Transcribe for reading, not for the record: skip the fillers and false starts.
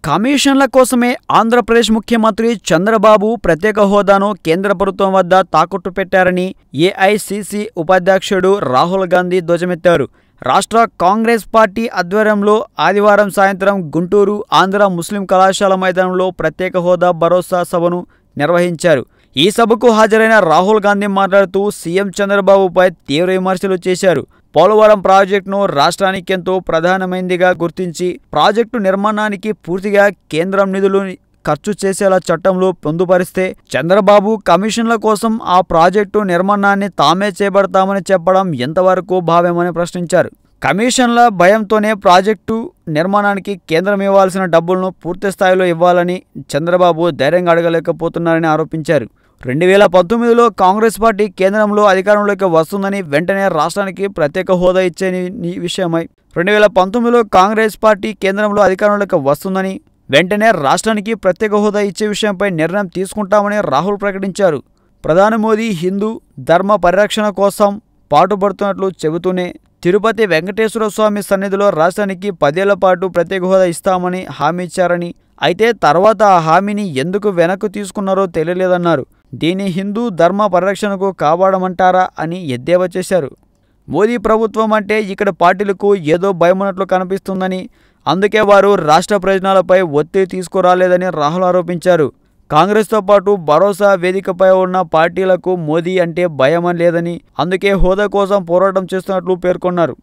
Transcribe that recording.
కమిషన్ల కోసమే ఆంధ్రప్రదేశ్ ముఖ్యమంత్రి చంద్రబాబు ప్రత్యేక హోదాను కేంద్ర ప్రభుత్వం వద్ద తాకట్టు పెట్టారని ఏఐసీసీ ఉపాధ్యక్షుడు రాహుల్ గాంధీ ధ్వజమెత్తారు. రాష్ట్ర కాంగ్రెస్ పార్టీ ఆధ్వర్యంలో ఆదివారం సాయంత్రం గుంటూరు ఆంధ్ర ముస్లిం కళాశాల మైదానంలో ప్రత్యేక హోదా భరోసా సభను నిర్వహించారు. ఈ సభకు హాజరైన రాహుల్ గాంధీ మాట్లాడుతూ సీఎం చంద్రబాబుపై తీవ్ర విమర్శలు చేశారు. పోలవరం ప్రాజెక్టును రాష్ట్రానికెంతో ప్రధానమైనదిగా గుర్తించి ప్రాజెక్టు నిర్మాణానికి పూర్తిగా కేంద్రం నిధులు ఖర్చు చేసేలా చట్టంలో పొందుపరిస్తే చంద్రబాబు కమిషన్ల కోసం ఆ ప్రాజెక్టు నిర్మాణాన్ని తామే చేపడతామని చెప్పడం ఎంతవరకు భావ్యమని ప్రశ్నించారు. కమిషన్ల భయంతోనే ప్రాజెక్టు నిర్మాణానికి కేంద్రం ఇవ్వాల్సిన డబ్బులను పూర్తి స్థాయిలో ఇవ్వాలని చంద్రబాబు ధైర్యంగా అడగలేకపోతున్నారని ఆరోపించారు. 2019లో కాంగ్రెస్ పార్టీ కేంద్రంలో అధికారంలోకి వస్తుందని వెంటనే రాష్ట్రానికి ప్రత్యేక హోదా ఇచ్చే విషయమై 2019లో కాంగ్రెస్ పార్టీ కేంద్రంలో అధికారంలోకి వస్తుందని వెంటనే రాష్ట్రానికి ప్రత్యేక హోదా ఇచ్చే విషయంపై నిర్ణయం తీసుకుంటామని రాహుల్ ప్రకటించారు. ప్రధాని మోదీ హిందూ ధర్మ పరిరక్షణ కోసం పాటుపడుతున్నట్లు చెబుతూనే తిరుపతి వెంకటేశ్వర స్వామి సన్నిధిలో రాష్ట్రానికి 10 ఏళ్ల పాటు ప్రత్యేక హోదా ఇస్తామని హామీ ఇచ్చారని, అయితే తర్వాత ఆ హామీని ఎందుకు వెనక్కు తీసుకున్నారో తెలియలేదన్నారు. దీన్ని హిందూ ధర్మ పరిరక్షణకు కాపాడమంటారా అని ఎద్దేవా చేశారు. మోదీ ప్రభుత్వం అంటే ఇక్కడ పార్టీలకు ఏదో భయమున్నట్లు కనిపిస్తుందని, అందుకే వారు రాష్ట్ర ప్రయోజనాలపై ఒత్తిడి తీసుకురాలేదని రాహుల్ ఆరోపించారు. కాంగ్రెస్తో పాటు భరోసా వేదికపై ఉన్న పార్టీలకు మోదీ అంటే భయమని లేదని, అందుకే హోదా కోసం పోరాటం చేస్తున్నట్లు పేర్కొన్నారు.